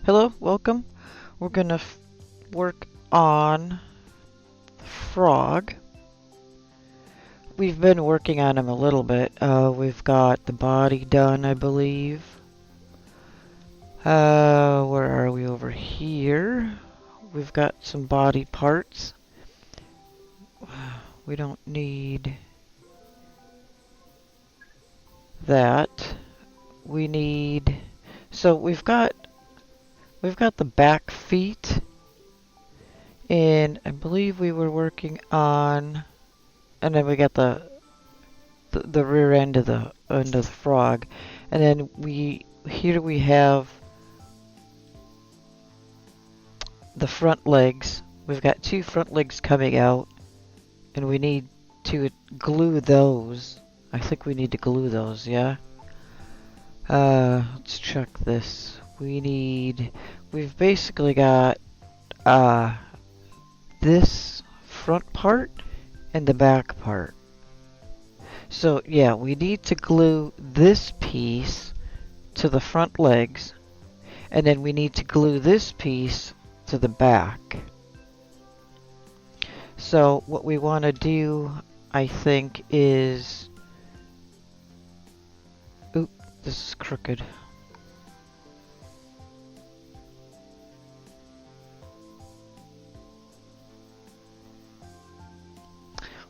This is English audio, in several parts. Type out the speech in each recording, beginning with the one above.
Hello, welcome. We're gonna work on the frog. We've been working on him a little bit. We've got the body done, I believe. Where are we over here? We've got some body parts. We don't need that. We need, so we've got the back feet, and I believe we were working on, and then we got the rear end of the frog, and then we have the front legs. We've got two front legs coming out, and we need to glue those. I think we need to glue those, yeah. Let's check this. We've basically got uh this front part and the back part. So yeah, we need to glue this piece to the front legs, and then we need to glue this piece to the back. So what we want to do, I think, is... Oop, this is crooked.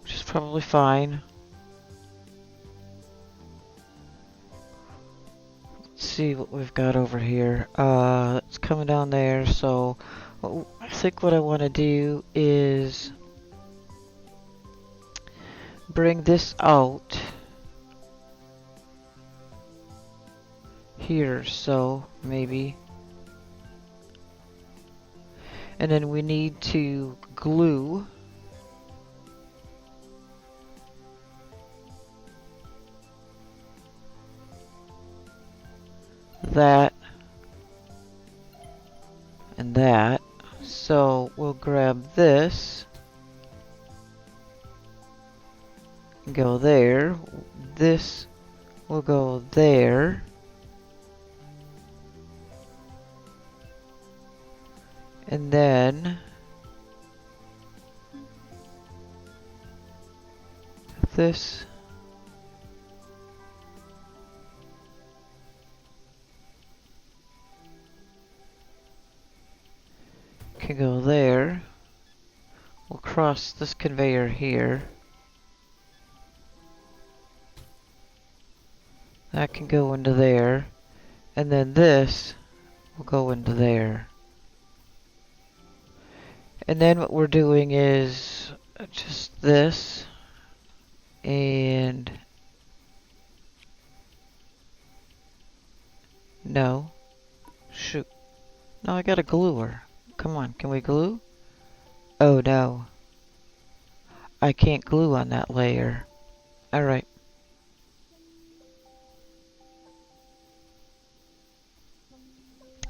Which is probably fine. See what we've got over here. It's coming down there, so I think what I want to do is bring this out here, so maybe. And then we need to glue that and that. So we'll grab this and go there. This will go there. And then this can go there. We'll cross this conveyor here. That can go into there. And then this will go into there. And then what we're doing is just this. And... no. Shoot. No, I gotta glue her. Come on, can we glue? Oh no. I can't glue on that layer. Alright.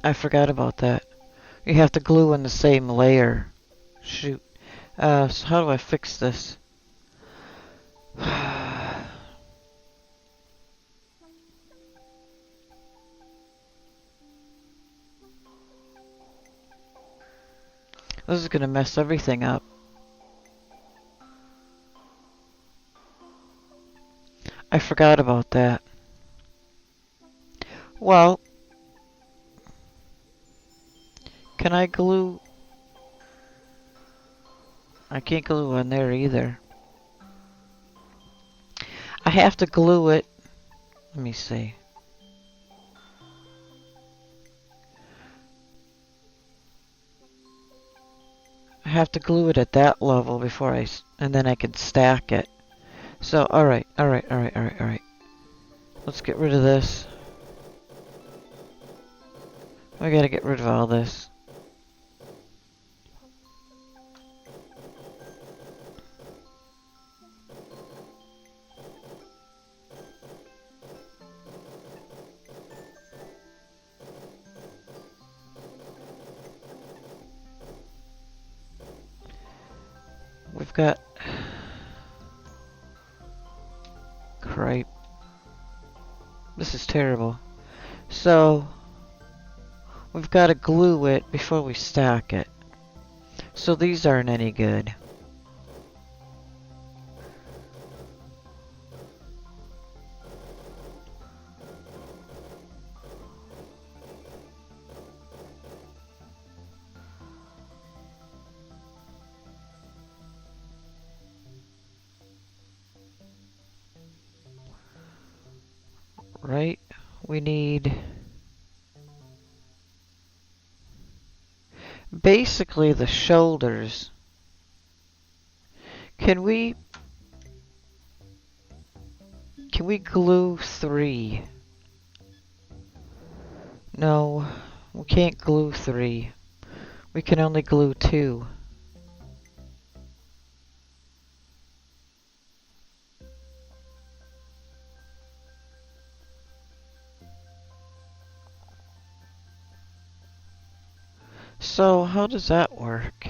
I forgot about that. You have to glue on the same layer. Shoot. So how do I fix this? This is gonna mess everything up. I forgot about that. Well, can I glue? I can't glue on there either. I have to glue it. Let me see. I have to glue it at that level before and then I can stack it. So, alright. Let's get rid of this. We gotta get rid of all this. We've got... Cripe. This is terrible. So, we've got to glue it before we stack it. So these aren't any good. Right? We need basically the shoulders. Can we glue 3? No, we can't glue 3. We can only glue 2. So, how does that work?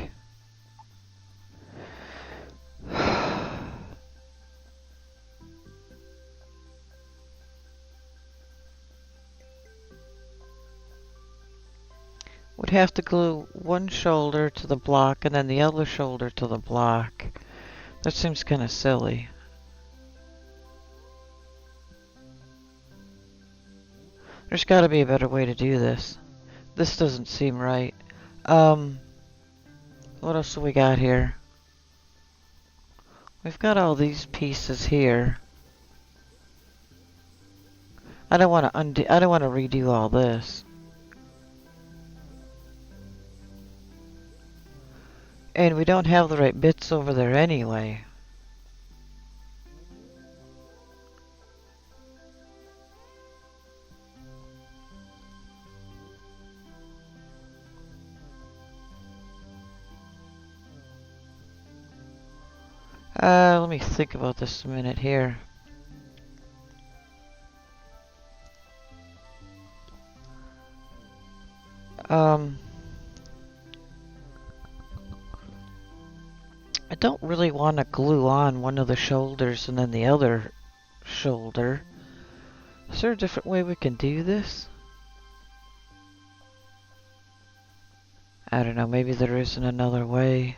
Would have to glue one shoulder to the block and then the other shoulder to the block. That seems kind of silly. There's got to be a better way to do this. This doesn't seem right. What else do we got here? We've got all these pieces here. I don't want to redo all this. And we don't have the right bits over there anyway. Let me think about this a minute here. I don't really want to glue on one of the shoulders and then the other shoulder. Is there a different way we can do this? I don't know, maybe there isn't another way.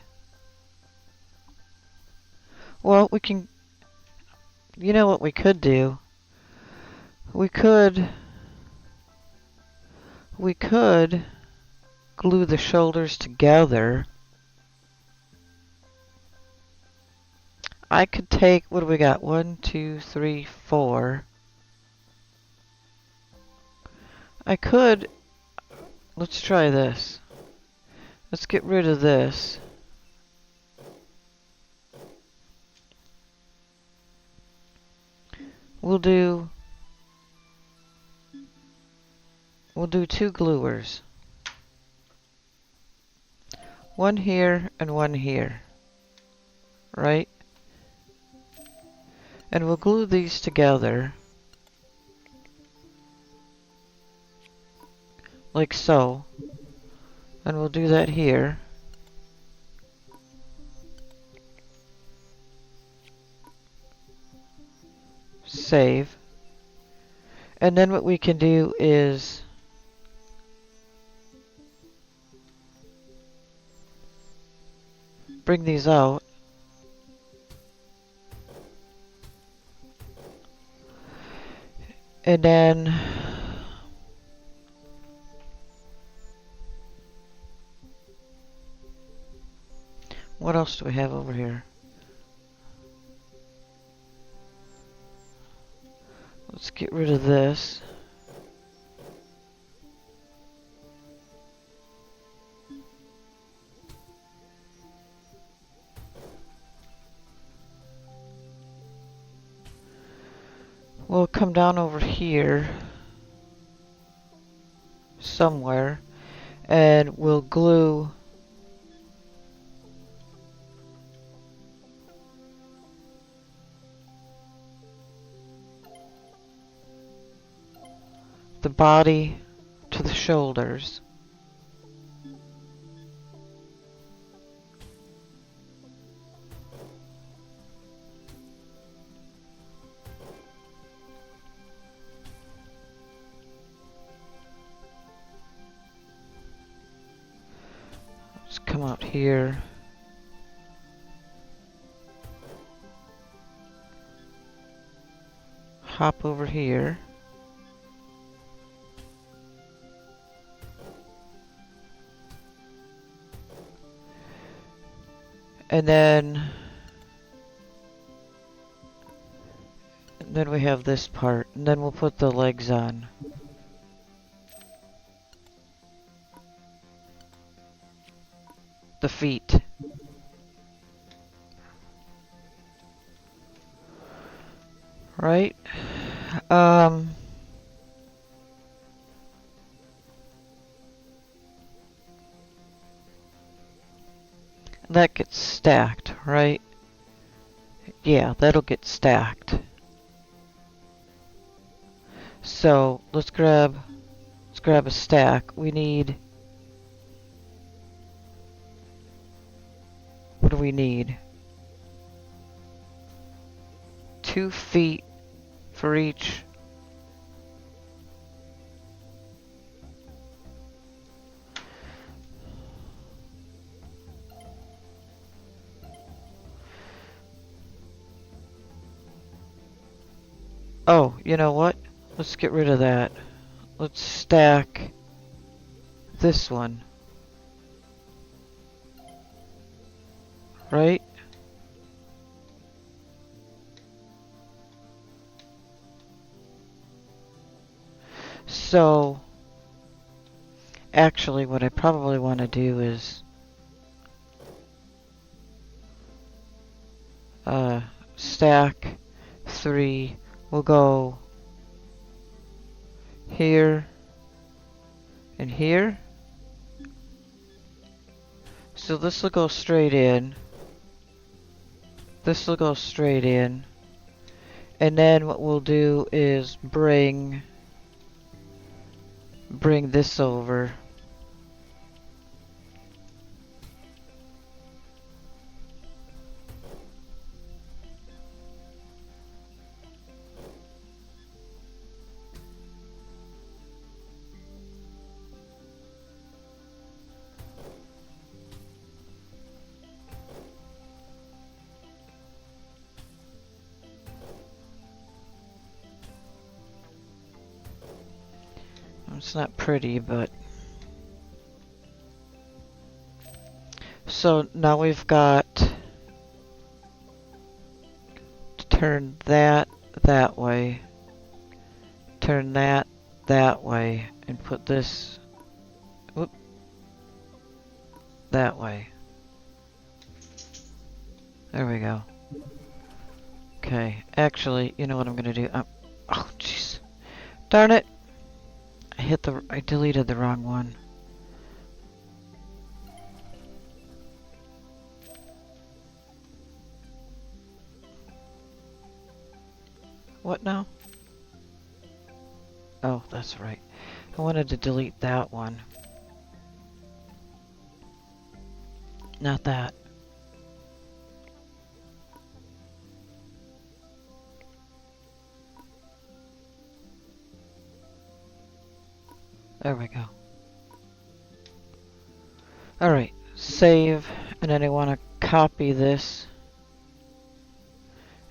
Well, we can... You know what we could do? We could glue the shoulders together. I could take, what do we got? 1, 2, 3, 4. I could, let's try this. Let's get rid of this. We'll do 2 gluers. One here and one here. Right? And we'll glue these together. Like so. And we'll do that here. Save. And then what we can do is bring these out. And then what else do we have over here? Let's get rid of this. We'll come down over here somewhere and we'll glue the body to the shoulders. come out here. Hop over here. And then we have this part, and then we'll put the legs on. The feet. Right? That gets stacked, right? Yeah, that'll get stacked. So, let's grab a stack. We need... What do we need? 2 feet for each. Oh, you know what? Let's get rid of that. Let's stack this one. Right? So, actually what I probably want to do is stack 3. We'll go here and here. So this will go straight in. This will go straight in. And then what we'll do is bring this over. It's not pretty, but... So now we've got to turn that way, turn that way, and put this that way. There we go. Okay, actually, you know what I'm gonna do? Oh, jeez. Darn it! I deleted the wrong one. What now? Oh, that's right. I wanted to delete that one. Not that. There we go. Alright, save, and then I want to copy this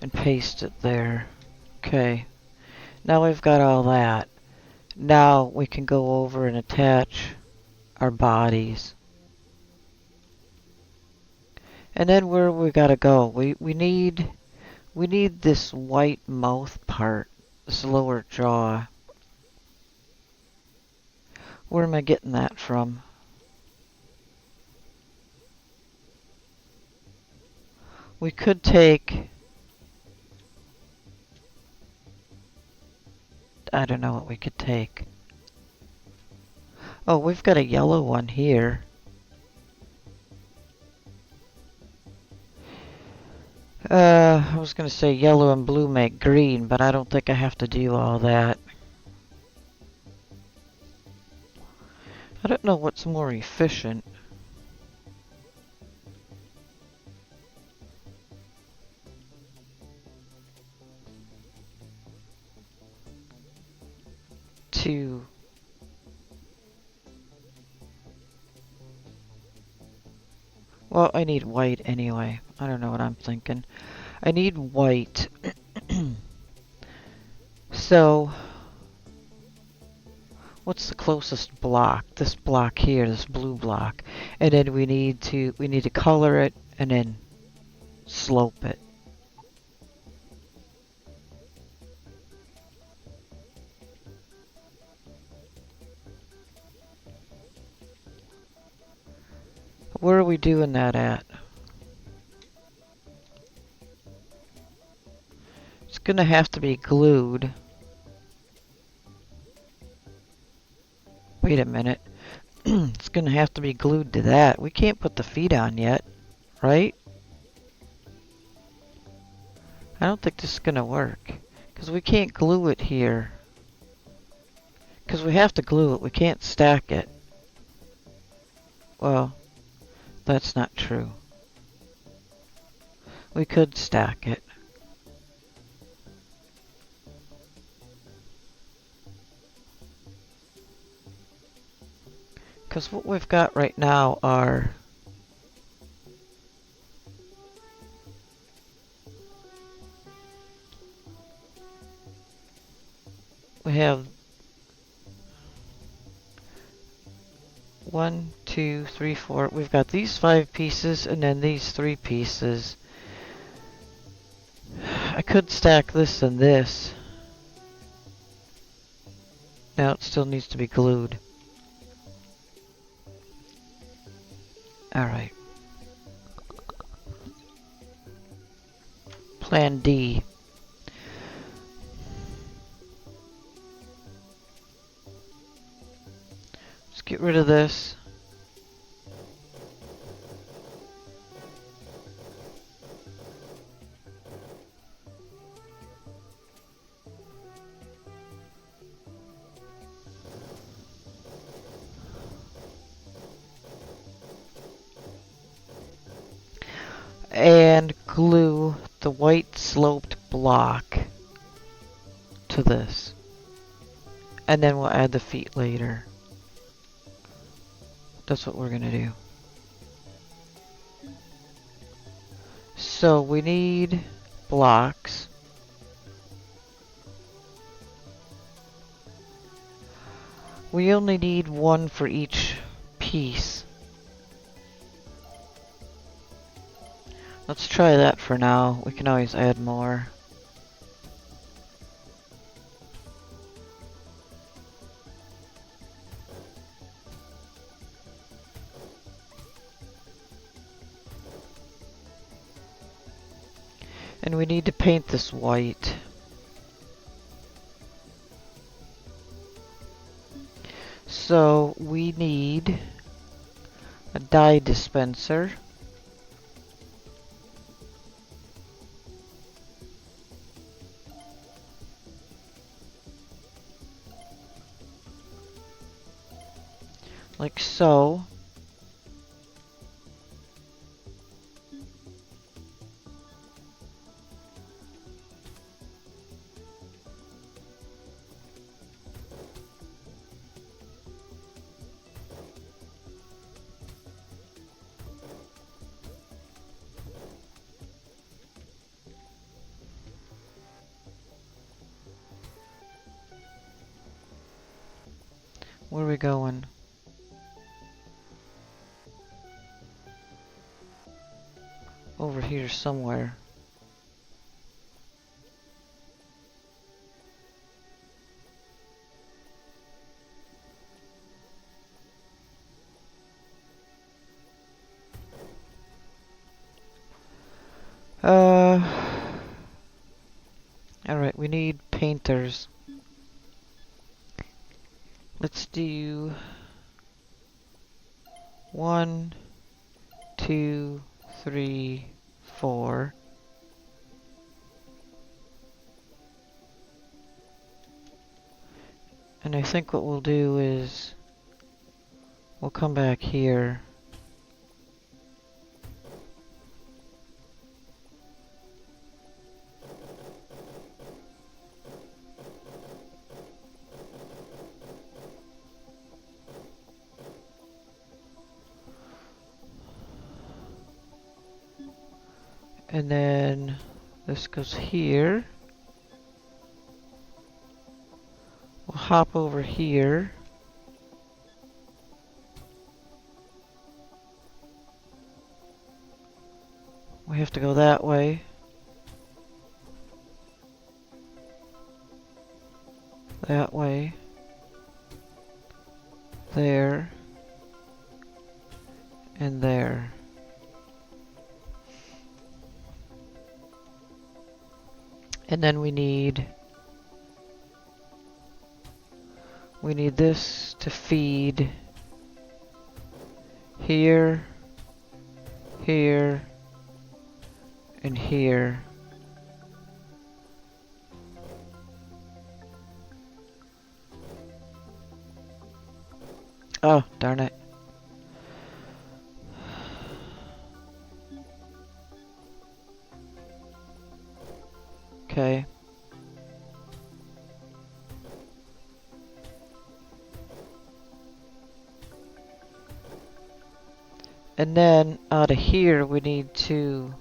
and paste it there. Okay, now we've got all that. Now we can go over and attach our bodies. And then where we gotta go? We need this white mouth part, this lower jaw. Where am I getting that from? We could take... I don't know what we could take. Oh, we've got a yellow one here. I was gonna say yellow and blue make green, but I don't think I have to do all that. I don't know what's more efficient. To Well, I need white anyway. I don't know what I'm thinking. I need white. So, what's the closest block? This block here, this blue block. And then we need to color it and then slope it. Where are we doing that at? It's gonna have to be glued. Wait a minute. It's gonna have to be glued to that. We can't put the feet on yet, right? I don't think this is gonna work. Because we can't glue it here. Because we have to glue it. We can't stack it. Well, that's not true. We could stack it. Because what we've got right now are... We have 1, 2, 3, 4. We've got these 5 pieces and then these 3 pieces. I could stack this and this. Now it still needs to be glued. Alright. Plan D. Let's get rid of this. And glue the white sloped block to this. And then we'll add the feet later. That's what we're gonna do. So we need blocks. We only need 1 for each piece. Let's try that for now. We can always add more. And we need to paint this white. So we need a dye dispenser. Like so. Where are we going? Over here somewhere. Alright, we need painters. Let's do 1, 2, 3, 4. And I think what we'll do is we'll come back here. And then this goes here. We'll hop over here. We have to go that way. That way. There. And there. And then we need this to feed here, here, and here. Oh, darn it. Okay. And then out of here we need to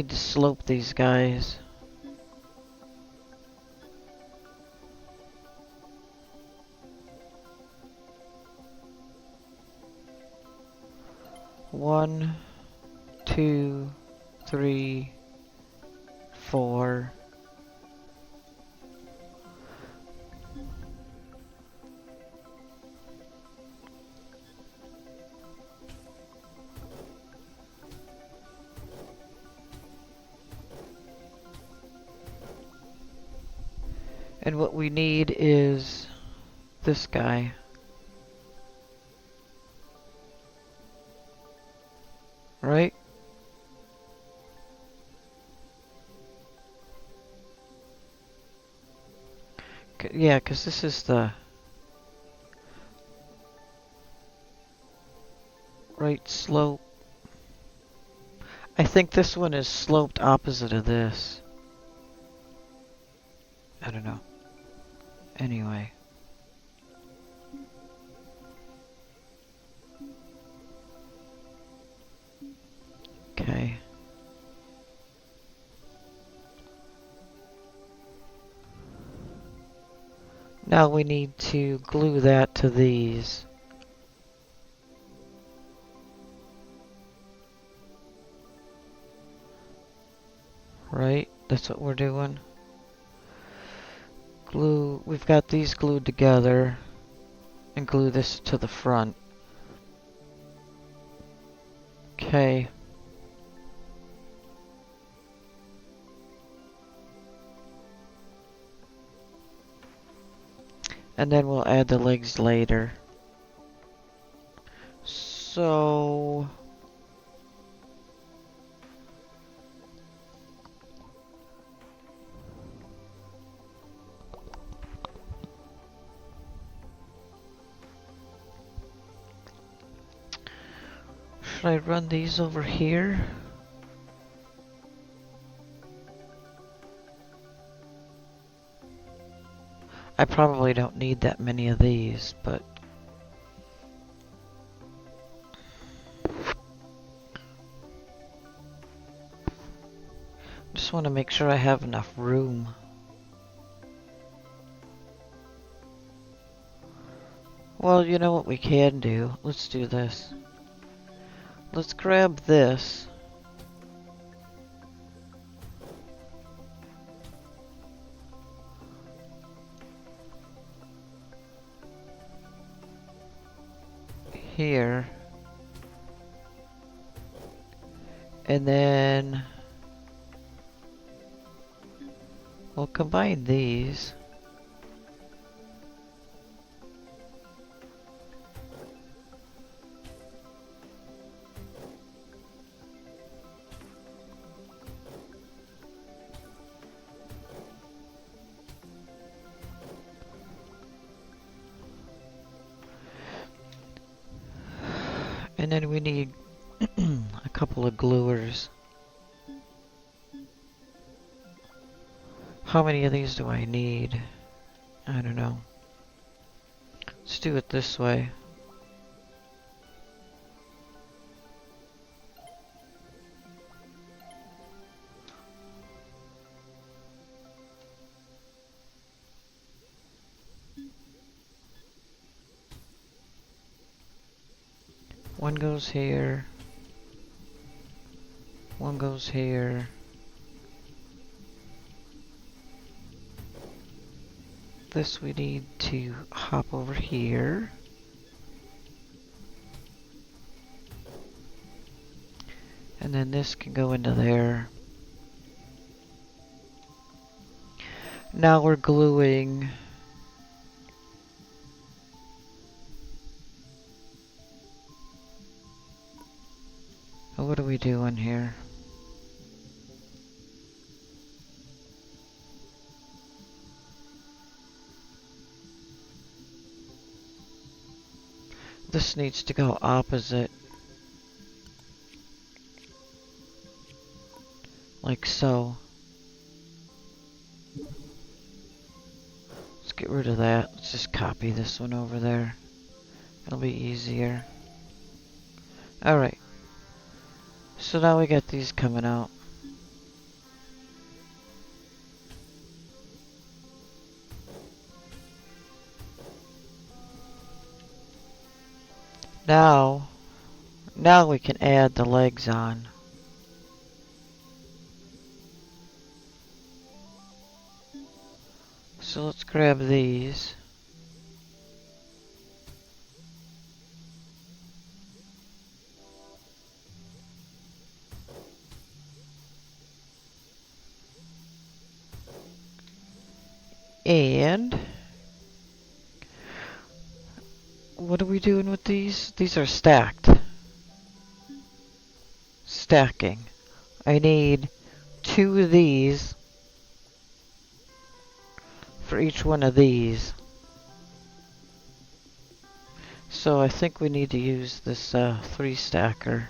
slope these guys. One, two, three, four. And what we need is this guy. Right? Yeah, because this is the right slope. I think this one is sloped opposite of this. I don't know. Anyway. Okay. Now we need to glue that to these. Right? That's what we're doing. Glue, we've got these glued together. And glue this to the front. Okay. And then we'll add the legs later. So... should I run these over here? I probably don't need that many of these, but... just want to make sure I have enough room. Well, you know what we can do? Let's do this. Let's grab this. Here. And then we'll combine these. And then we need a couple of gluers. How many of these do I need? I don't know. Let's do it this way. One goes here. One goes here. This we need to hop over here. And then this can go into there. Now we're gluing. What are we doing here? This needs to go opposite. Like so. Let's get rid of that. Let's just copy this one over there. It'll be easier. Alright. So now we got these coming out. Now we can add the legs on. So let's grab these. And what are we doing with these? These are stacked. Stacking. I need 2 of these for each one of these. So I think we need to use this 3 stacker.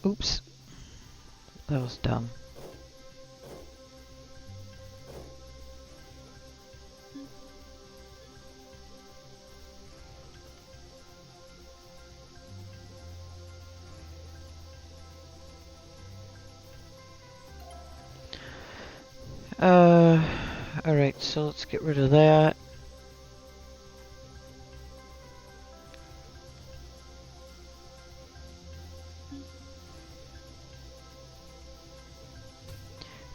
Oops. That was dumb. Alright, so let's get rid of that.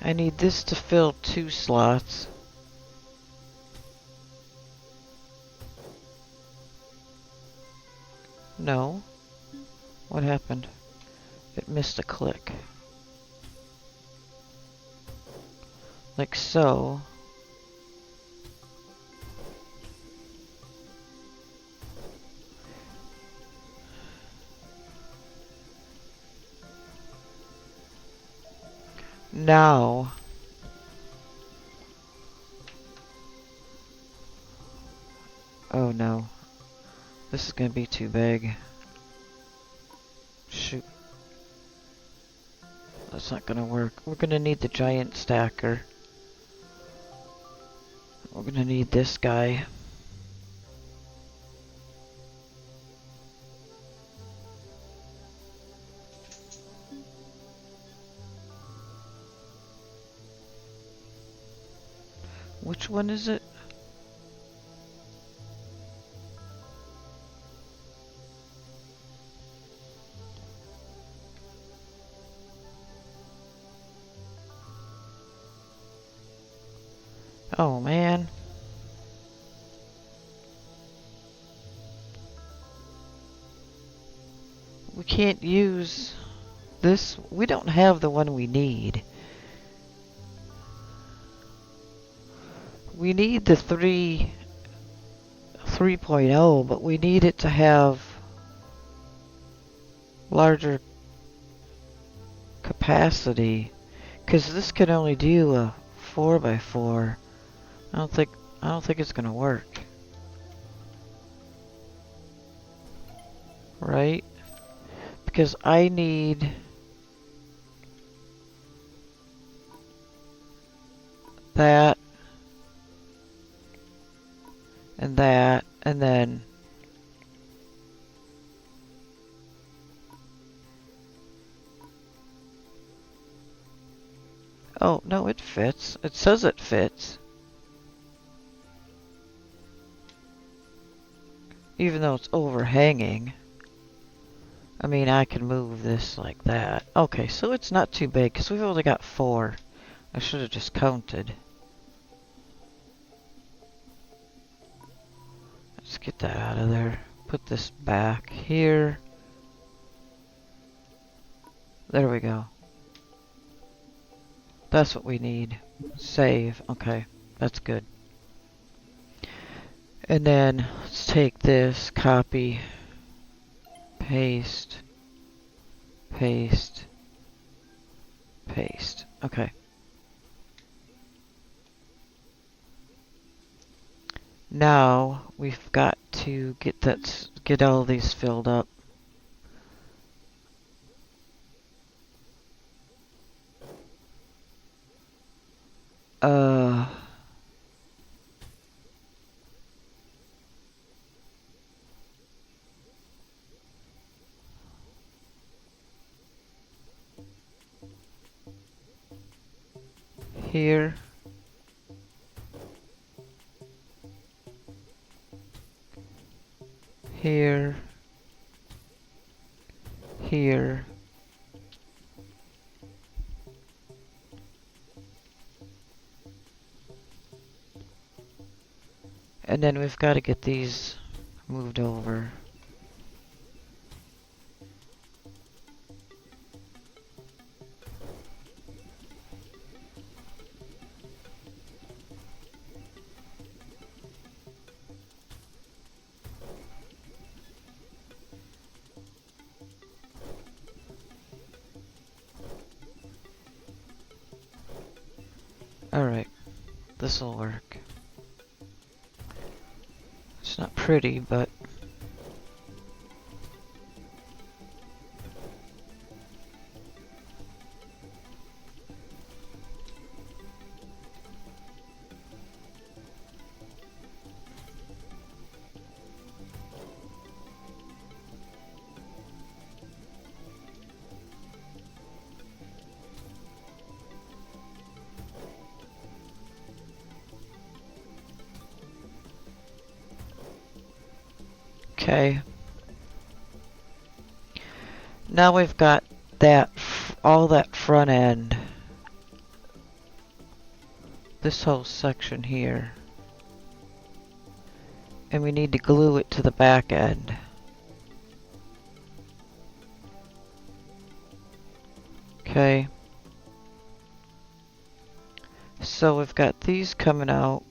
I need this to fill 2 slots. No. What happened? It missed a click. Like so. Now. Oh no. This is gonna be too big. Shoot. That's not gonna work. We're gonna need the giant stacker. We're gonna need this guy. Which one is it? Oh man. We can't use this. We don't have the one we need. We need the 3.0, but we need it to have larger capacity, because this can only do a 4x4. I don't think it's gonna work. Right? Because I need that and that, and then Oh, no, it fits. It says it fits. Even though it's overhanging. I mean, I can move this like that. Okay, so it's not too big, because we've only got 4. I should have just counted. Let's get that out of there. Put this back here. There we go. That's what we need. Save. Okay, that's good. And then let's take this, copy, paste, paste, paste. Okay. Now we've got to get all these filled up. Here. Here. Here. And then we've got to get these moved over. Alright, this'll work. It's not pretty, but... Okay. Now we've got that, all that front end. This whole section here. And we need to glue it to the back end. Okay. So we've got these coming out.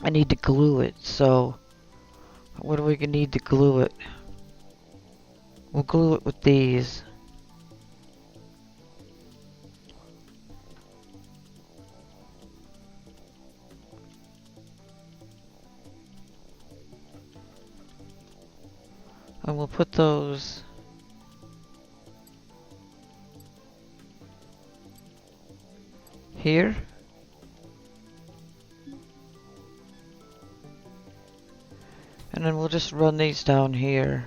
I need to glue it, so what do we need to glue it? We'll glue it with these. And we'll put those here. And then we'll just run these down here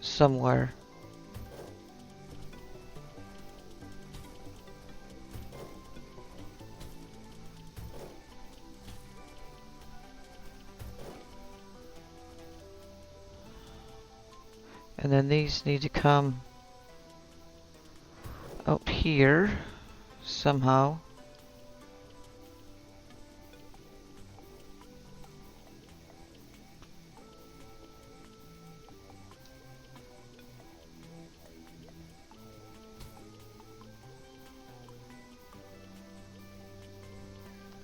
somewhere. And then these need to come out here somehow.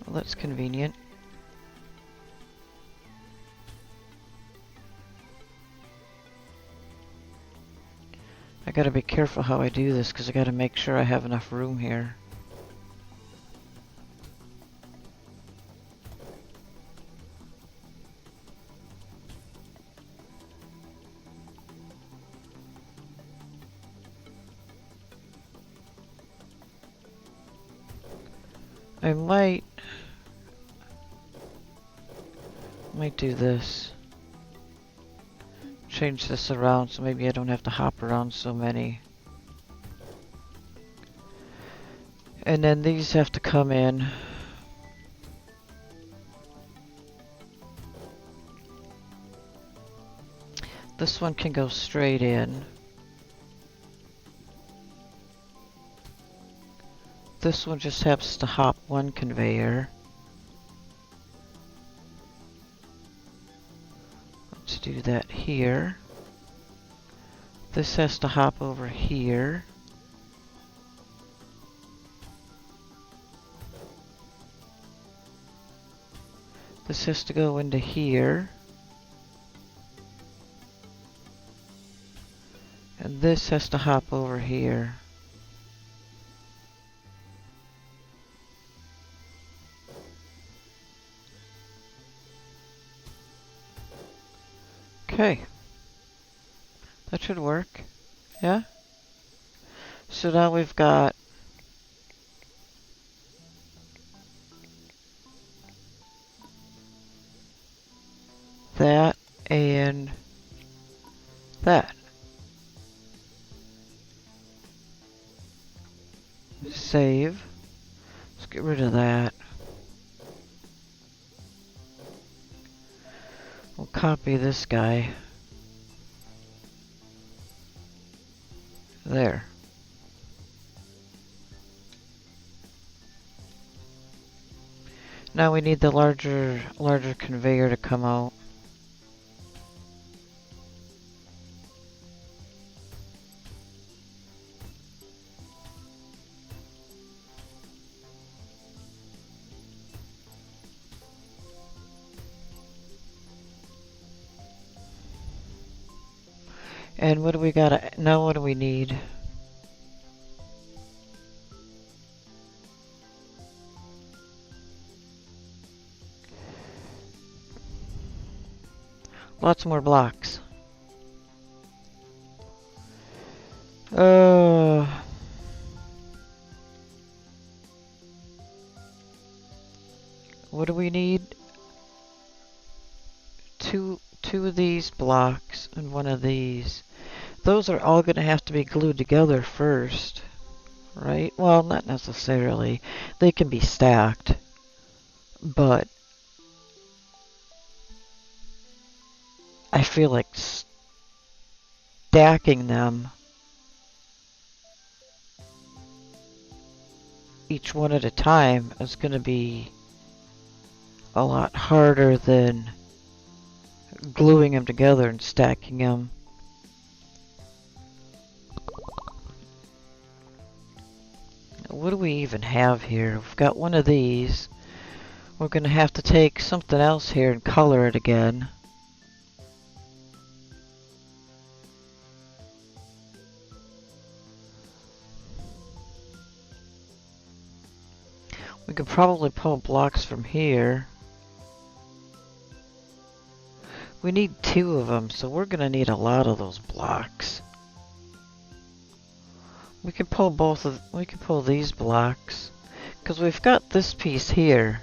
Well, that's convenient. I gotta be careful how I do this because I gotta make sure I have enough room here. I might do this. change this around so maybe I don't have to hop around so many. And then these have to come in. This one can go straight in. This one just has to hop one conveyor. Let's do that here. This has to hop over here. This has to go into here. And this has to hop over here. Okay. That should work. Yeah? So now we've got that and that. Save. Let's get rid of that. We'll copy this guy. There. Now we need the larger conveyor to come out. And what do we got? Now what do we need? Lots more blocks. What do we need? Two of these blocks and one of these. Those are all going to have to be glued together first, right? Well, not necessarily. They can be stacked, but I feel like stacking them each one at a time is going to be a lot harder than gluing them together and stacking them. What do we even have here? We've got one of these. We're going to have to take something else here and color it again. We could probably pull blocks from here. We need 2 of them, so we're going to need a lot of those blocks. We can pull we can pull these blocks, because we've got this piece here.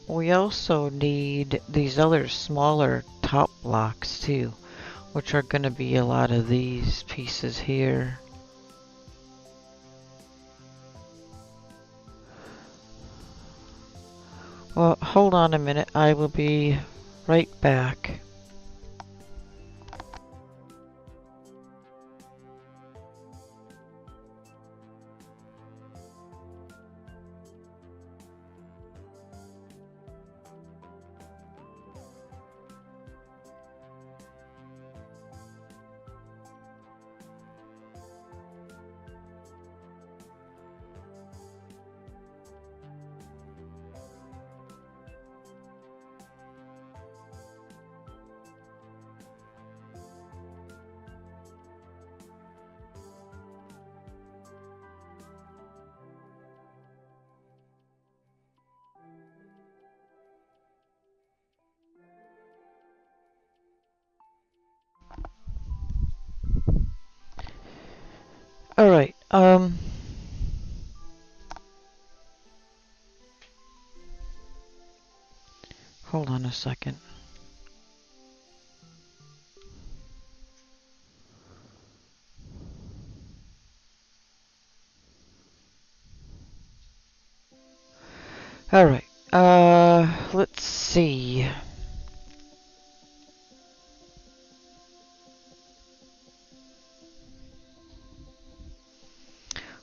We also need these other smaller top blocks too, which are going to be a lot of these pieces here. Well, hold on a minute. I will be right back. Alright, hold on a second. Alright, let's see.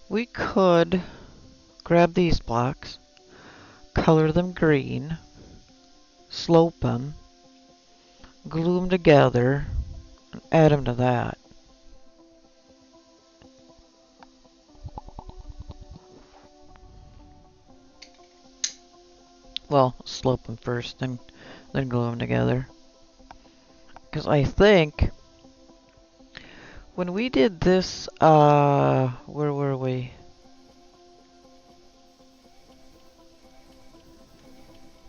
We could grab these blocks, color them green, slope them, glue them together, and add them to that. Well, slope them first, then glue them together. Because I think when we did this, where were we?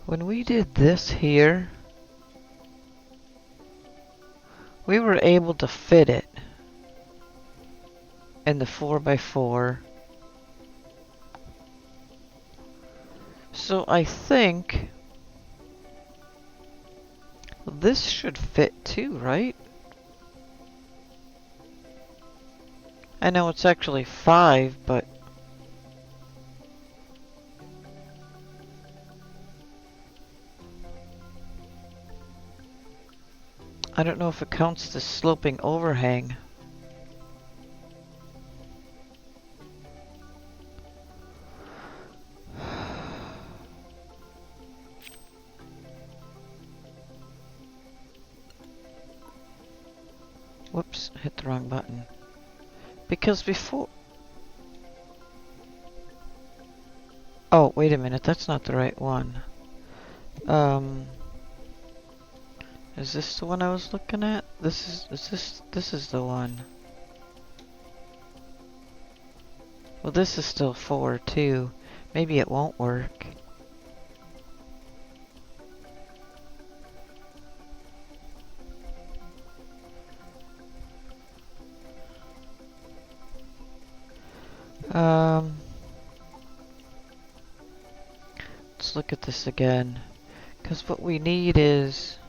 When we did this here, we were able to fit it in the 4x4. So I think this should fit too, right? I know it's actually 5, but I don't know if it counts the sloping overhang. Whoops, hit the wrong button. Because before... Oh, wait a minute, that's not the right one. Is this the one I was looking at? This is the one. Well, this is still 4 too. Maybe it won't work. Let's look at this again. Because what we need is...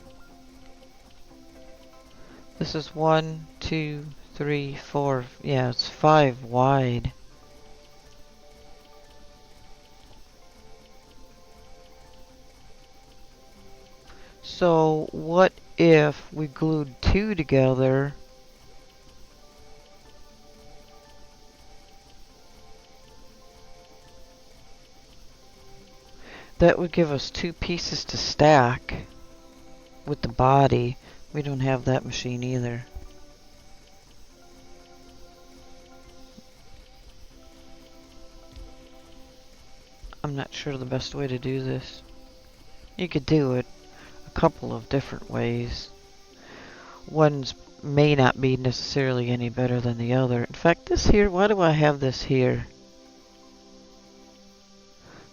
This is 1, 2, 3, 4... Yeah, it's 5 wide. So, what if we glued 2 together... That would give us 2 pieces to stack with the body. We don't have that machine either. I'm not sure the best way to do this. You could do it a couple of different ways. One's may not be necessarily any better than the other. In fact, this here, why do I have this here?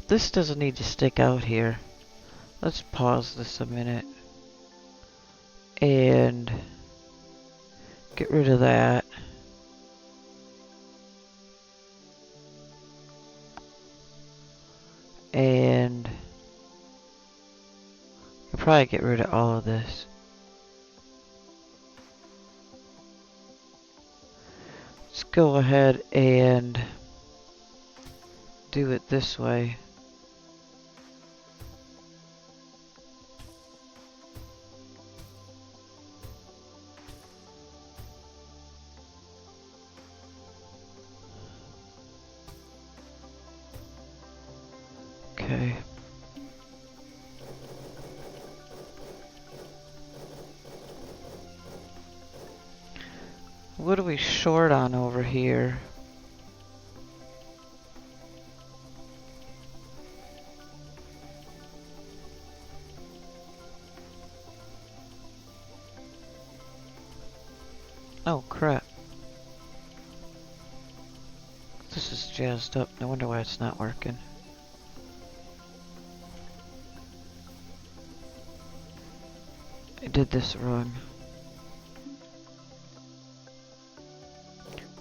This doesn't need to stick out here. Let's pause this a minute. And get rid of that. And I'll probably get rid of all of this. Let's go ahead and do it this way. Okay. What are we short on over here? Oh, crap. This is jazzed up. No wonder why it's not working. I did this wrong.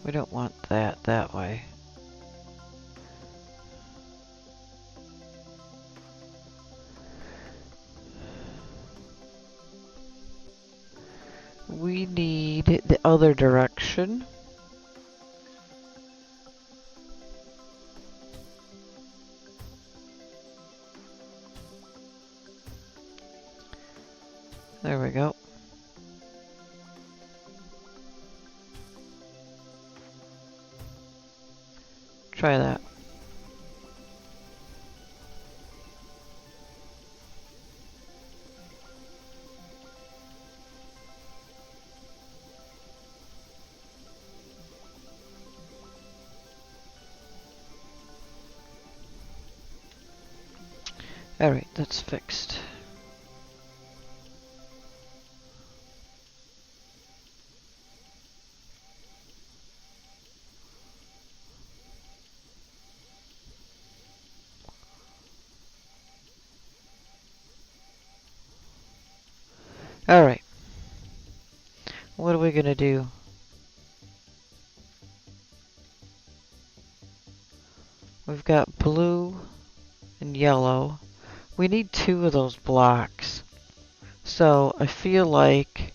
We don't want that way. We need the other direction. There we go. Try that. Alright, that's fixed. Alright. What are we gonna do? We've got blue and yellow. We need 2 of those blocks. So I feel like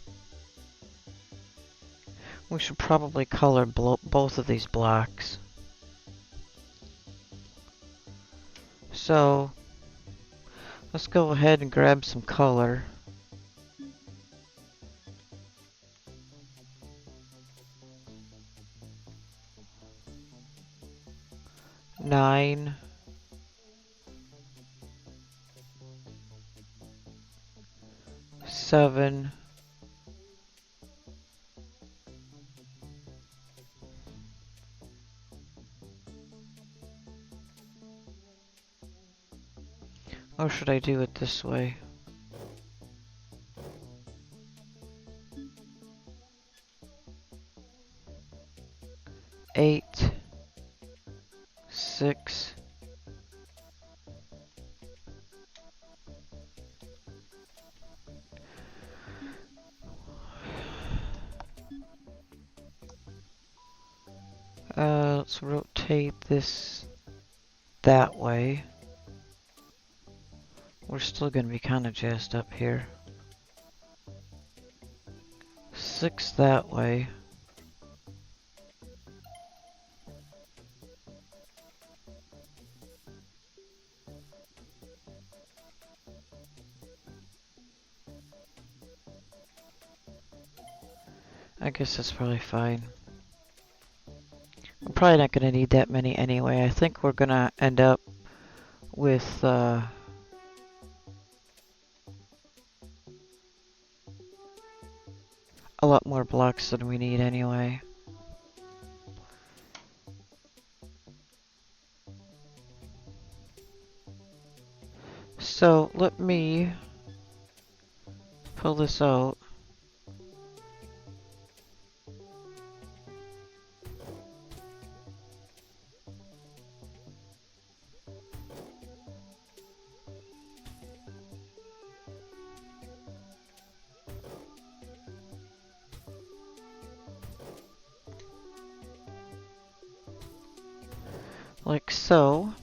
we should probably color both of these blocks. So let's go ahead and grab some color. Nine. Seven. Or should I do it this way? Eight. 6. Let's rotate this that way. We're still gonna be kind of jazzed up here. 6 that way. I guess that's probably fine. I'm probably not gonna need that many anyway. I think we're gonna end up with a lot more blocks than we need anyway. So let me pull this out. Like so.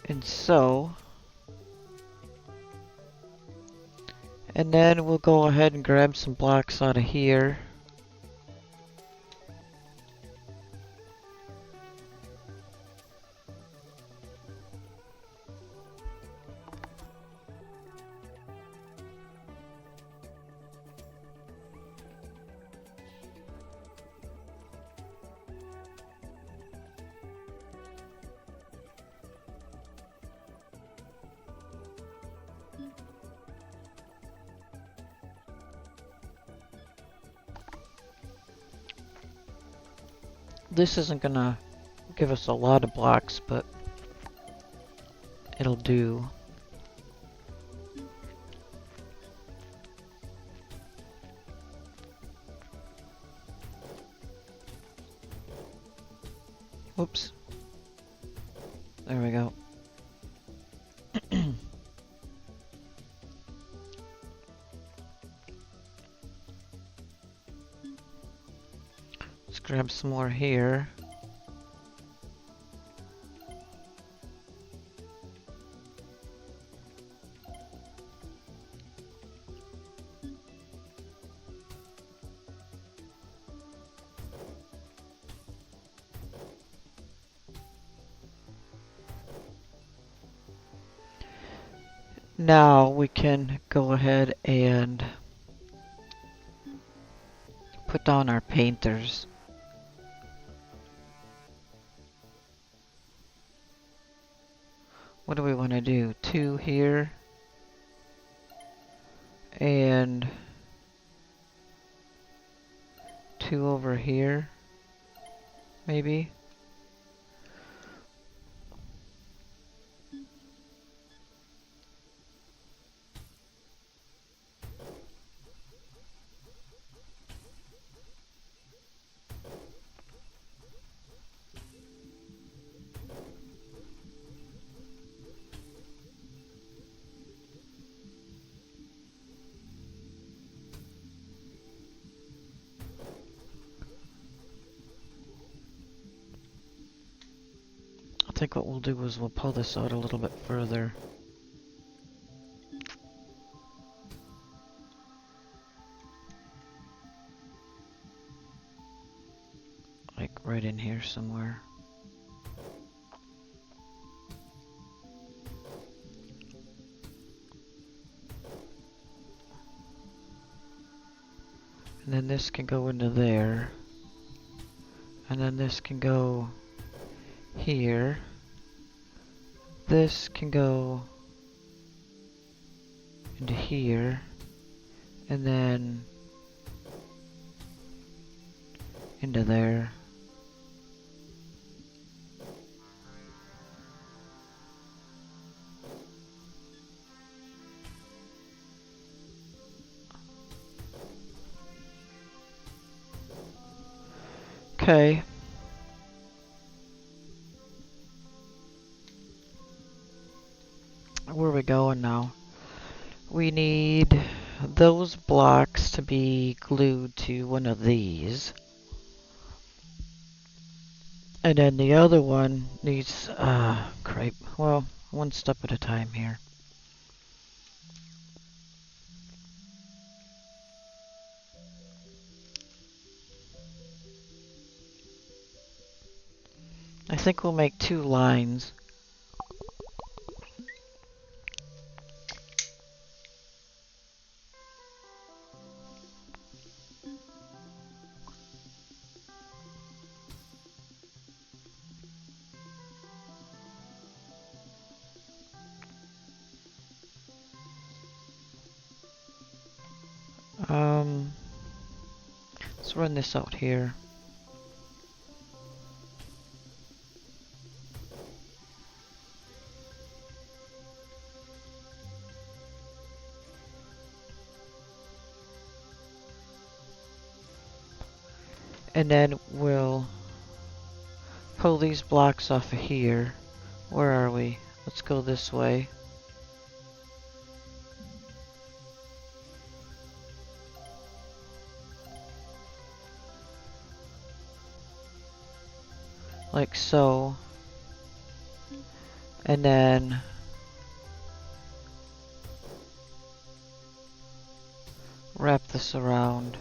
And so. And then we'll go ahead and grab some blocks out of here. This isn't gonna give us a lot of blocks, but it'll do. Whoops. There we go. Let's grab some more here. Now we can go ahead and put down our painters. What do we want to do? 2 here. And 2 over here. Maybe. I think what we'll do is we'll pull this out a little bit further. Like right in here somewhere. And then this can go into there. And then this can go here. This can go into here. And then into there. Okay. Where are we going now? We need those blocks to be glued to one of these. And then the other one needs, crap. Well, one step at a time here. I think we'll make 2 lines. Let's run this out here. And then we'll pull these blocks off of here. Where are we? Let's go this way. Like so. And then wrap this around.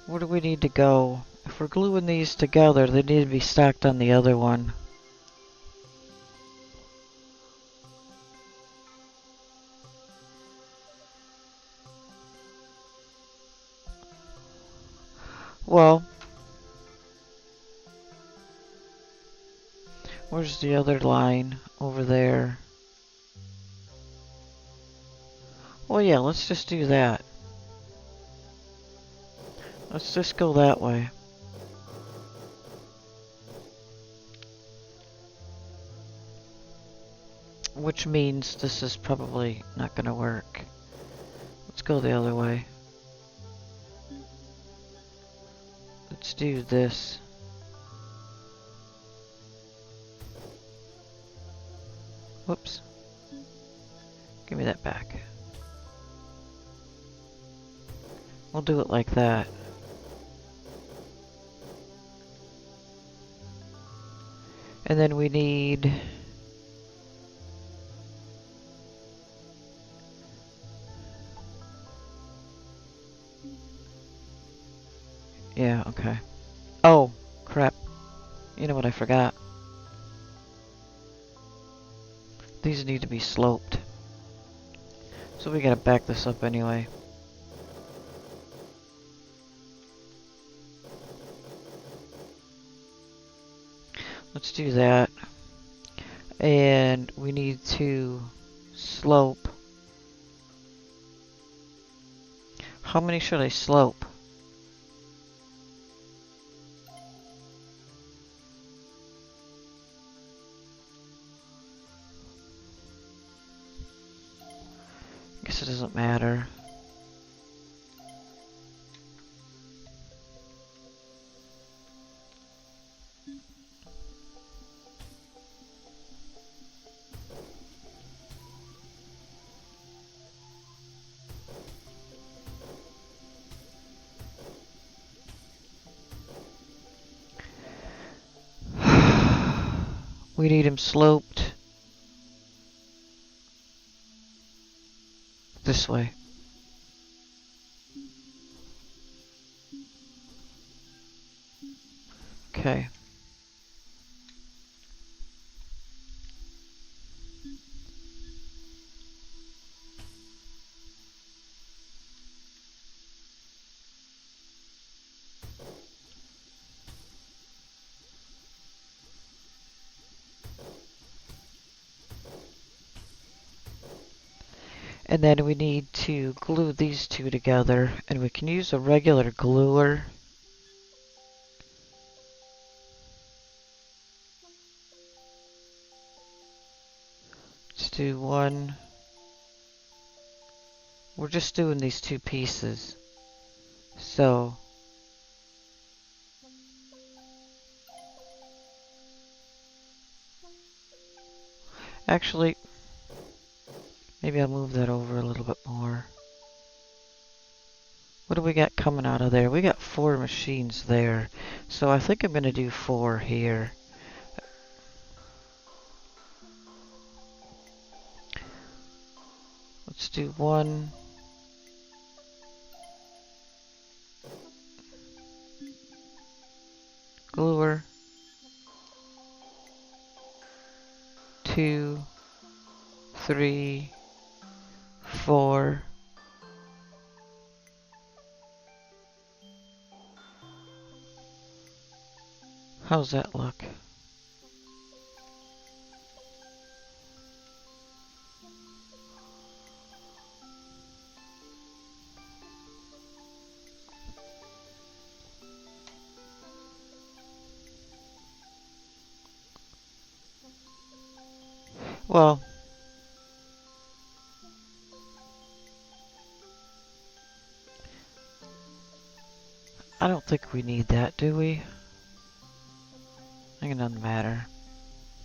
Where do we need to go? If we're gluing these together, they need to be stacked on the other one. Well, Where's the other line? Over there. Well, yeah, let's just do that. Let's just go that way. Which means this is probably not gonna work. Let's go the other way. Let's do this. Whoops. Give me that back. We'll do it like that. And then we need... Yeah, okay. Oh, crap. You know what I forgot? These need to be sloped. So we gotta back this up anyway. Let's do that. And we need to slope. How many should I slope? Guess it doesn't matter. We need him sloped this way. Okay. And then we need to glue these two together, and we can use a regular gluer. Let's do one. We're just doing these two pieces. So, actually, maybe I'll move that over a little bit more. What do we got coming out of there? We got 4 machines there. So I think I'm going to do 4 here. Let's do 1. Gluer. 2, 3, 4. How's that look? Well, I don't think we need that, do we? I think it doesn't matter.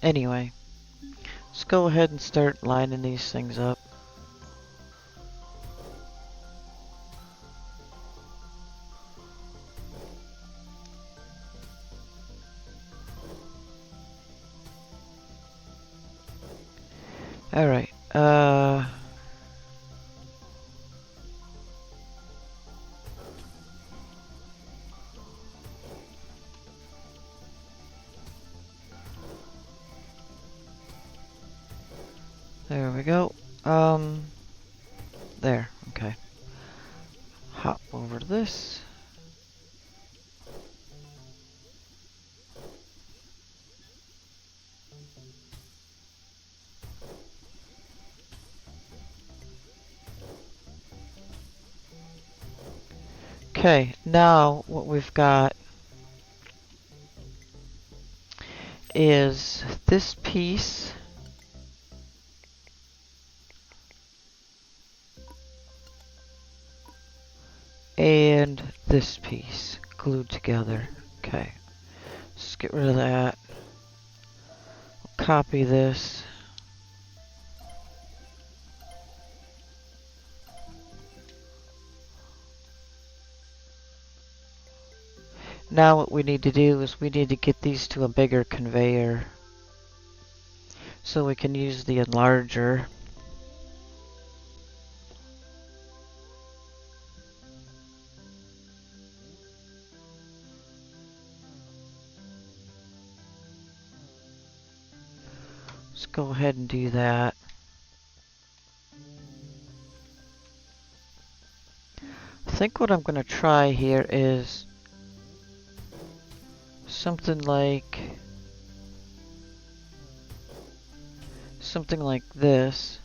Anyway, let's go ahead and start lining these things up. Alright, there we go. There, okay. Hop over to this. Okay, now what we've got is this piece and this piece glued together. Okay, let's get rid of that. Copy this. Now what we need to do is we need to get these to a bigger conveyor so we can use the enlarger. Let's go ahead and do that. I think what I'm going to try here is something like this.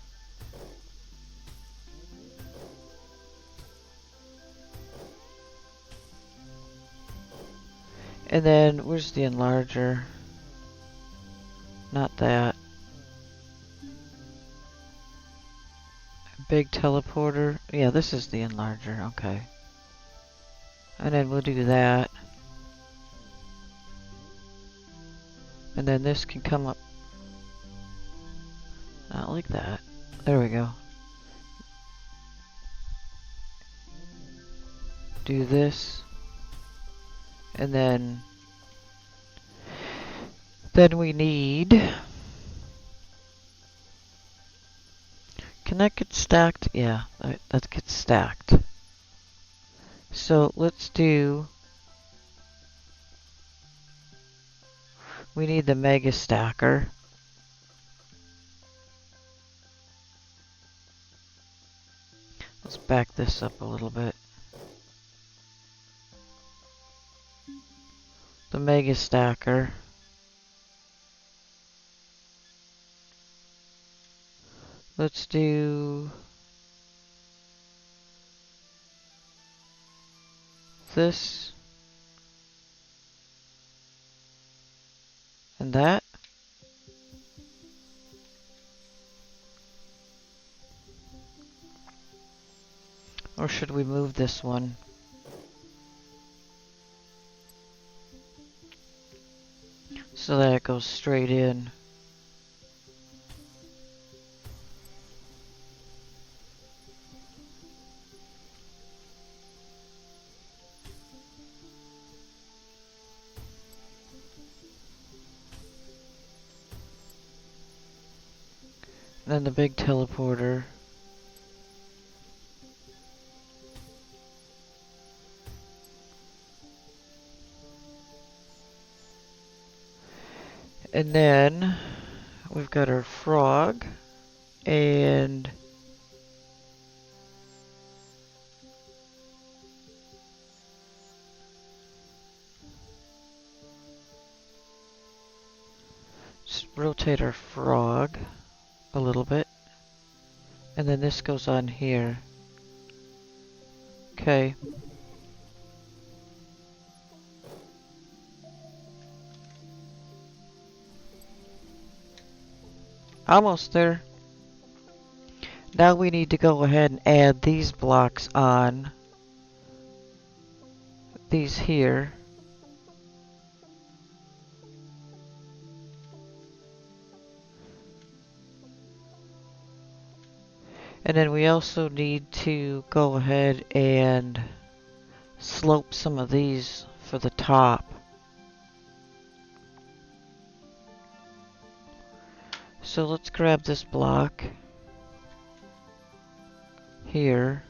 And then where's the enlarger? Not that. Big teleporter. Yeah, this is the enlarger. Okay. And then we'll do that. And then this can come up. Not like that. There we go. Do this. And then we need, can that get stacked? Yeah, that gets stacked. So let's do, we need the mega stacker. Let's back this up a little bit. The mega stacker. Let's do this and that. Or should we move this one? So that it goes straight in. Then the big teleporter. And then we've got our frog and just rotate our frog a little bit. And then this goes on here. Okay. Almost there. Now we need to go ahead and add these blocks on. These here. And then we also need to go ahead and slope some of these for the top. So let's grab this block here.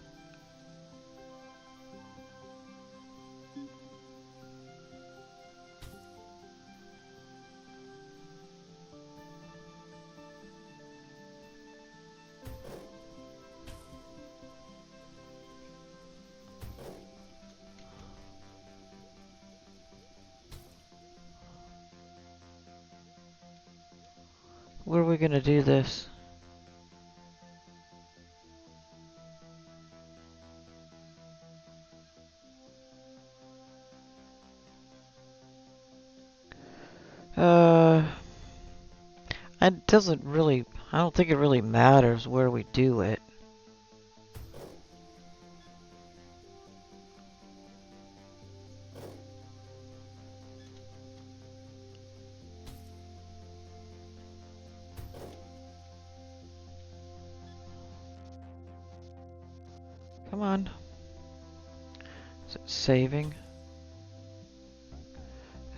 Where are we going to do this? doesn't really, I don't think it really matters where we do it. Come on. Is it saving?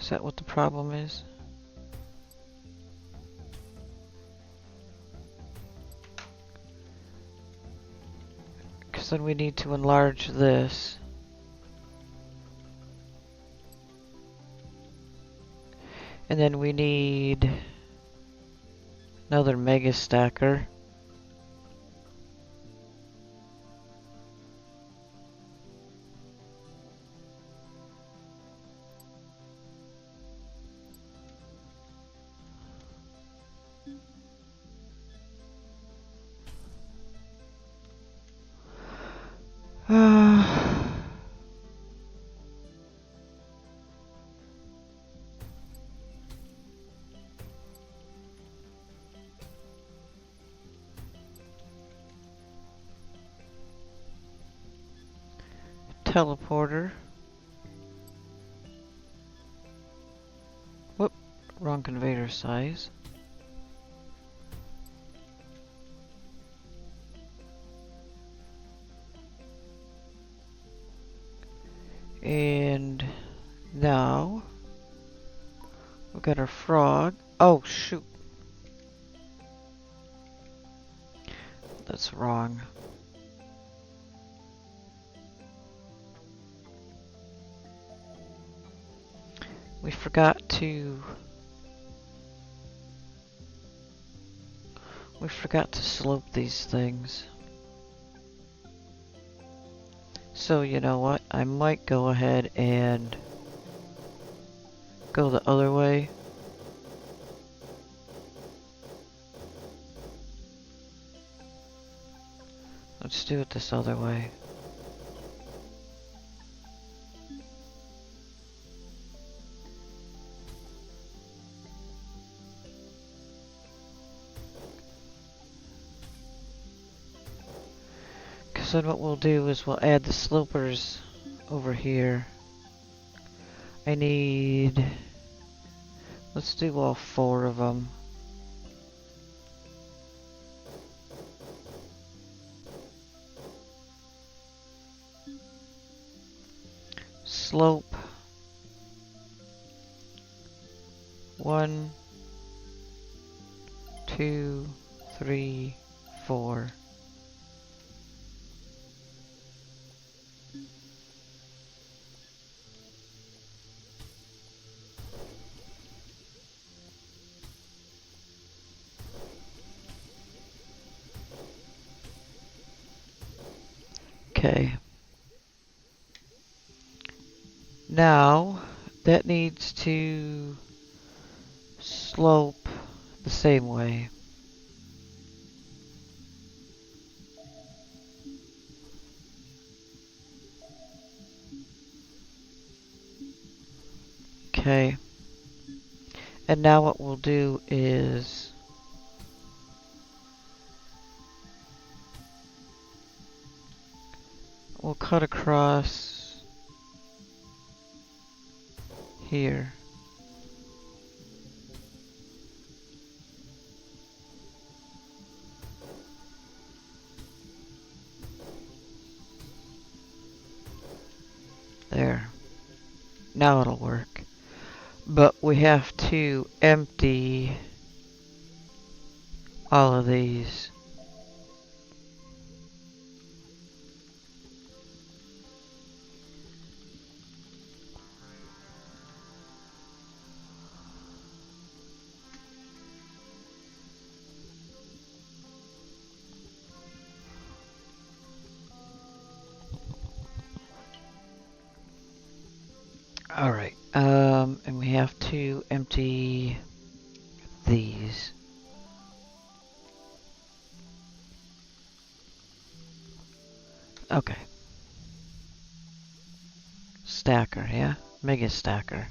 Is that what the problem is? Because then we need to enlarge this. And then we need another mega stacker. Teleporter. Whoop, wrong conveyor size. And now we've got our frog. Oh, shoot. That's wrong. We forgot to slope these things. So you know what? I might go ahead and go the other way. Let's do it this other way. Because then what we'll do is we'll add the slopers over here. I need... Let's do all 4 of them. Slope. 1, 2, 3, 4. Okay. Now, that needs to slope the same way. Okay. And now what we'll do is we'll cut across here. There. Now it'll work. But we have to empty all of these. Alright, and we have to empty these. Okay. Stacker, yeah? Mega stacker.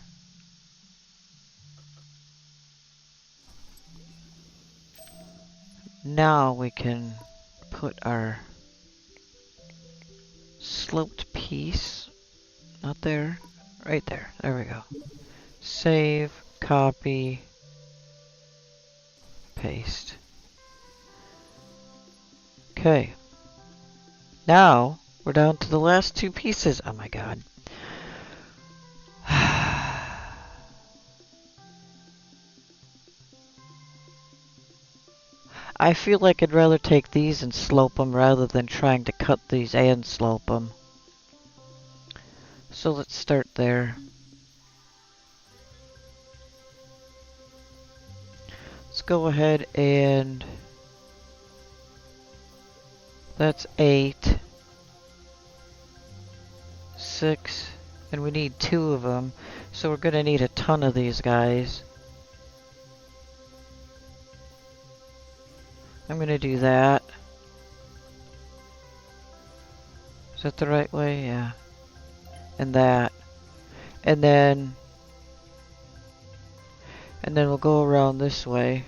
Now we can put our sloped piece, not there, right there. There we go. Save, copy, paste. Okay. Now we're down to the last two pieces. Oh my god. I feel like I'd rather take these and slope them rather than trying to cut these and slope them. So let's start there. Let's go ahead and that's 8, 6, and we need 2 of them. So we're gonna need a ton of these guys. I'm gonna do that. Is that the right way? Yeah. And that. And then we'll go around this way.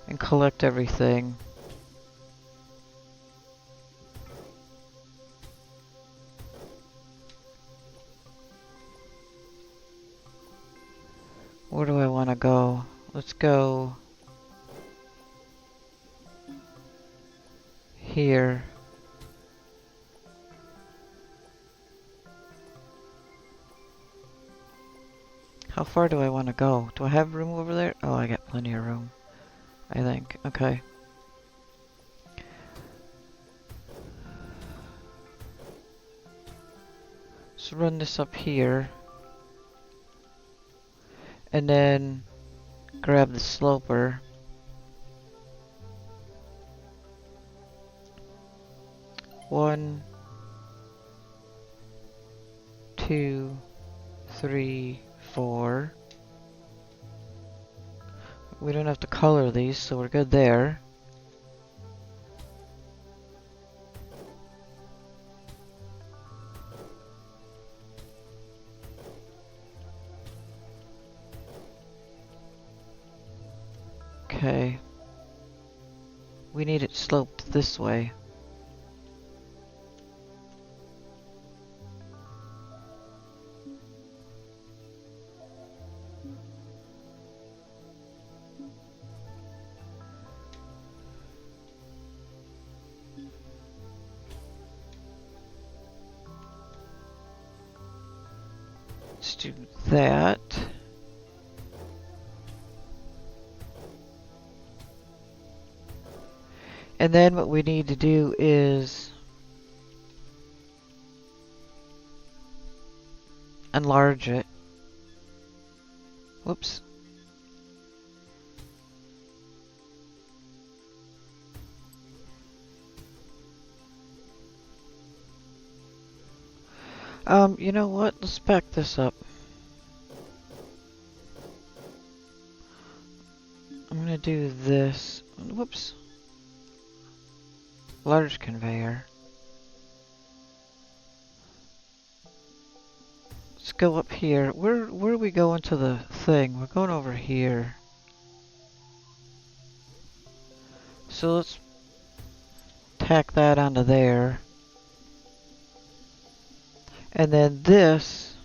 And collect everything. Where do I want to go? Let's go here. How far do I want to go? Do I have room over there? Oh, I got plenty of room, I think. Okay. So run this up here. And then grab the sloper. One, 2, 3, 4. We don't have to color these, so we're good there. Okay. We need it sloped this way. Let's do that. And then what we need to do is enlarge it. Whoops. You know what? Let's back this up. I'm gonna do this. Whoops. Large conveyor. Let's go up here. Where are we going to the thing? We're going over here. So let's tack that onto there. And then this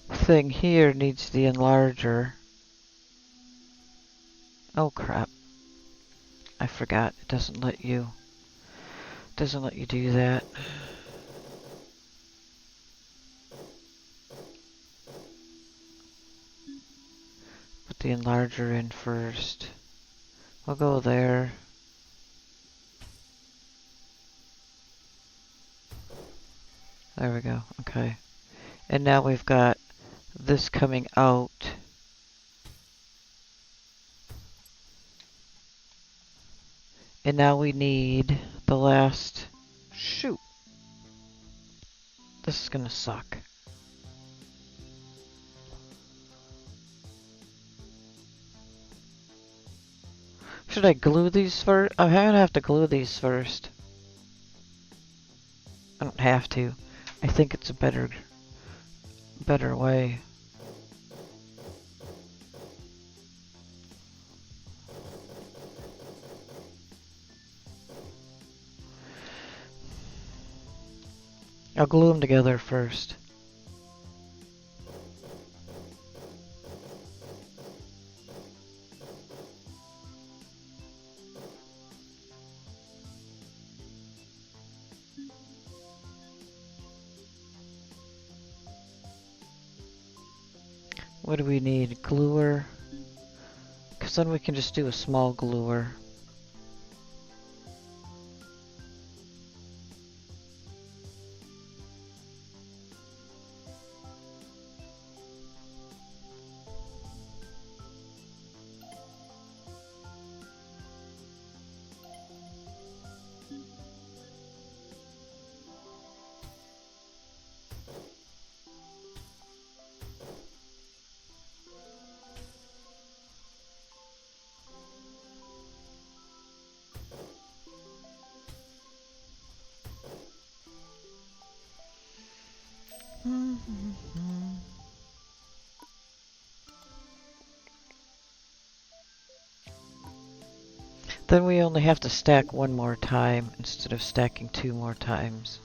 thing here needs the enlarger. Oh crap. I forgot. It doesn't let you do that. Put the enlarger in first. We'll go there. There we go. Okay. And now we've got this coming out. And now we need the last... Shoot! This is gonna suck. Should I glue these first? I'm gonna have to glue these first. I don't have to. I think it's a better better way. I'll glue them together first. What do we need? Gluer? Because then we can just do a small gluer. Then we only have to stack one more time instead of stacking 2 more times.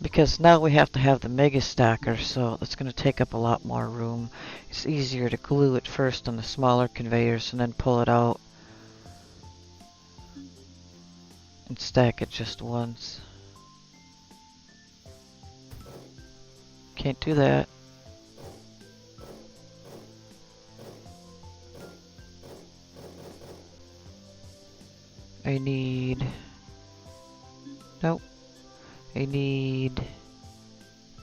Because now we have to have the mega stacker, so it's going to take up a lot more room. It's easier to glue it first on the smaller conveyors and then pull it out and stack it just once. Can't do that. I need... Nope. I need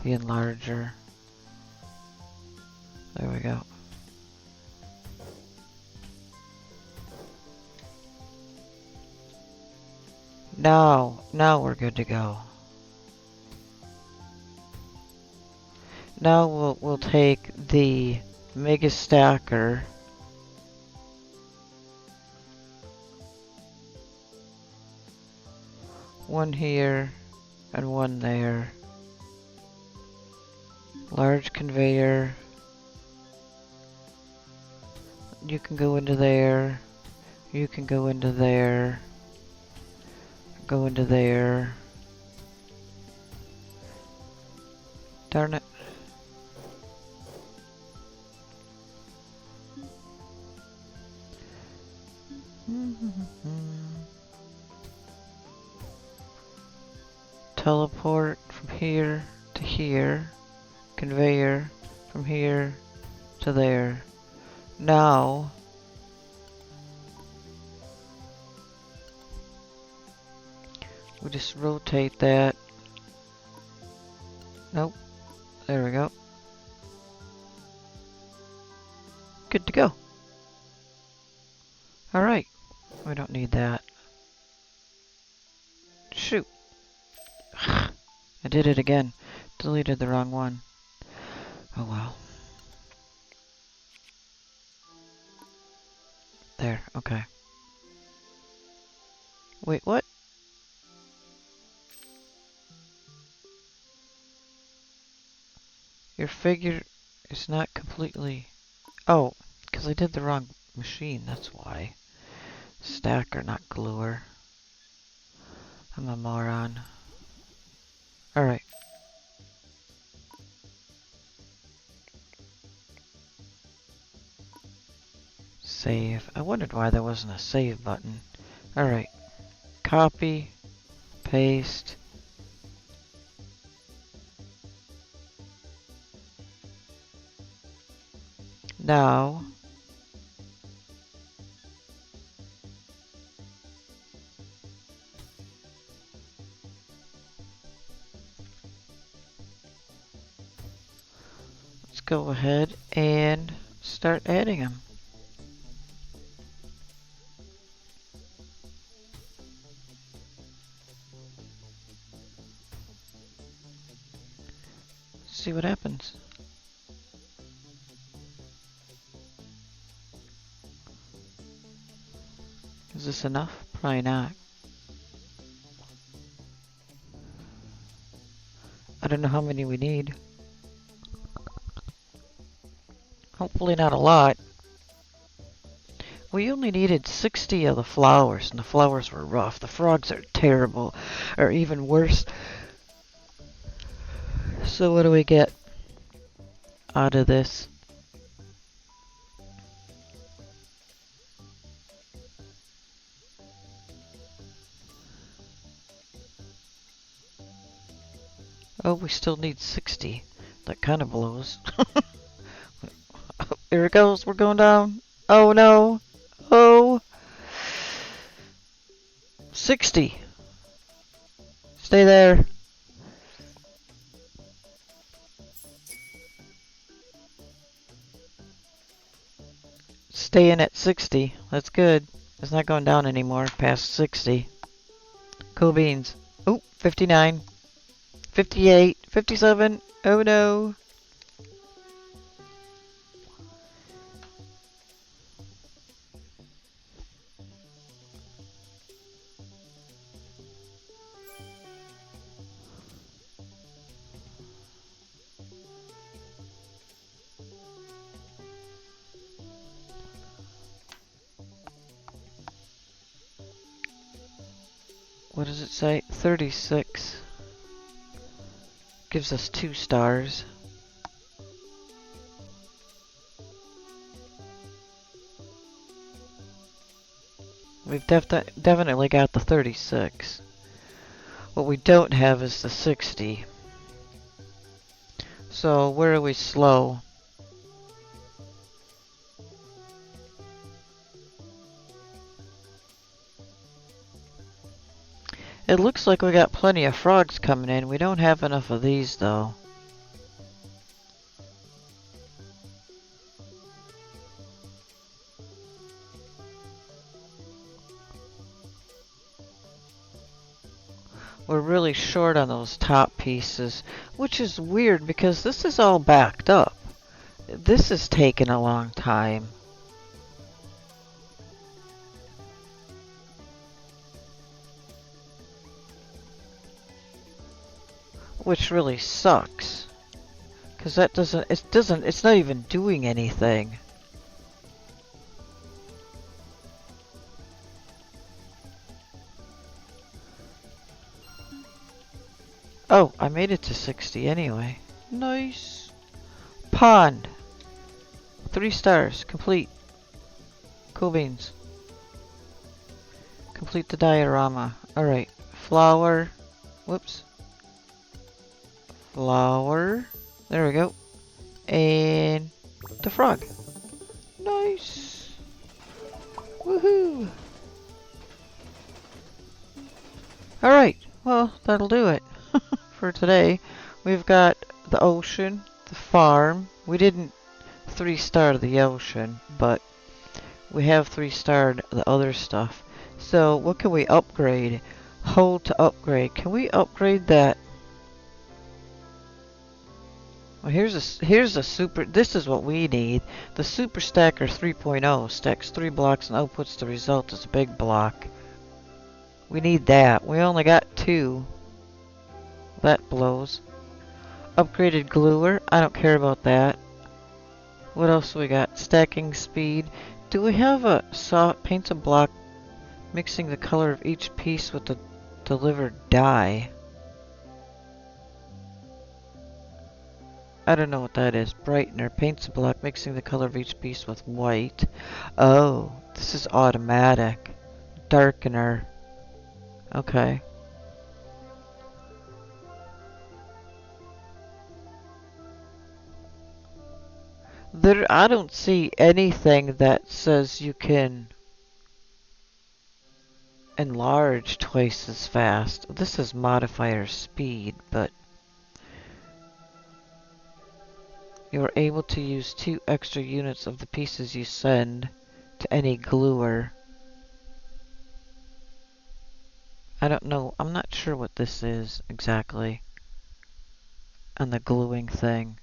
the enlarger. There we go. Now we're good to go. Now we'll take the mega stacker one here and one there. Large conveyor. You can go into there. You can go into there. Go into there. Darn it. Teleport from here to here. Conveyor from here to there. Now we just rotate that. Nope. There we go. Good to go. Alright. We don't need that. Shoot. I did it again. Deleted the wrong one. Oh well. There, okay. Wait, what? Your figure is not completely... Oh, because I did the wrong machine, that's why. Stacker, not gluer. I'm a moron. Alright. Save. I wondered why there wasn't a save button. Alright. Copy. Paste. Now, let's go ahead and start adding them. See what happens. Is this enough? Probably not. don't know how many we need. Hopefully not a lot. We only needed 60 of the flowers, and the flowers were rough. The frogs are terrible, or even worse. So what do we get out of this? Oh, we still need 60. That kind of blows. Here it goes. We're going down. Oh no. Oh. 60. Stay there. Staying at 60. That's good. It's not going down anymore past 60. Cool beans. Oh, 59. 58. 57. Oh no. What does it say? 36. Gives us 2 stars. We've definitely got the 36. What we don't have is the 60. So where are we slow? It looks like we got plenty of frogs coming in. We don't have enough of these though. We're really short on those top pieces, which is weird because this is all backed up. This is taking a long time. Which really sucks. Because that it's not even doing anything. Oh, I made it to 60 anyway. Nice. Pond. 3 stars. Complete. Cool beans. Complete the diorama. Alright. Flower. Whoops. Flower. There we go. And the frog. Nice. Woohoo. Alright. Well, that'll do it for today. We've got the ocean, the farm. We didn't 3-star the ocean, but we have 3-starred the other stuff. So what can we upgrade? Hold to upgrade. Can we upgrade that? Well, here's a super. This is what we need. The Super Stacker 3.0 stacks 3 blocks and outputs the result as a big block. We need that. We only got 2. That blows. Upgraded gluer. I don't care about that. What else we got? Stacking speed. Do we have a soft paints a block mixing the color of each piece with the delivered dye? I don't know what that is. Brightener. Paints a block mixing the color of each piece with white. Oh, this is automatic. Darkener. Okay. I don't see anything that says you can enlarge twice as fast. This is modifier speed, but you are able to use 2 extra units of the pieces you send to any gluer. I don't know. I'm not sure what this is exactly on the gluing thing.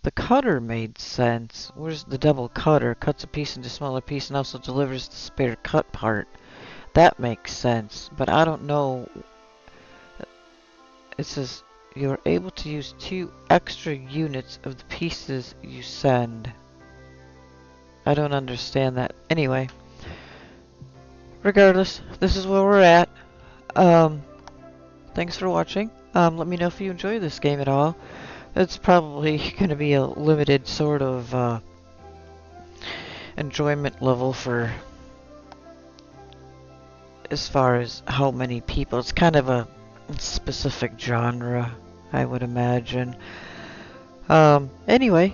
The cutter made sense. Where's the double cutter? Cuts a piece into a smaller piece and also delivers the spare cut part. That makes sense, but I don't know. It says you're able to use 2 extra units of the pieces you send. I don't understand that. Anyway, regardless, this is where we're at. Thanks for watching. Let me know if you enjoy this game at all. It's probably going to be a limited sort of enjoyment level for as far as how many people. It's kind of a specific genre, I would imagine. Anyway,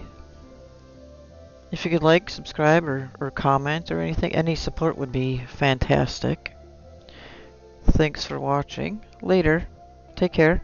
if you could like, subscribe, or comment or anything, any support would be fantastic. Thanks for watching. Later. Take care.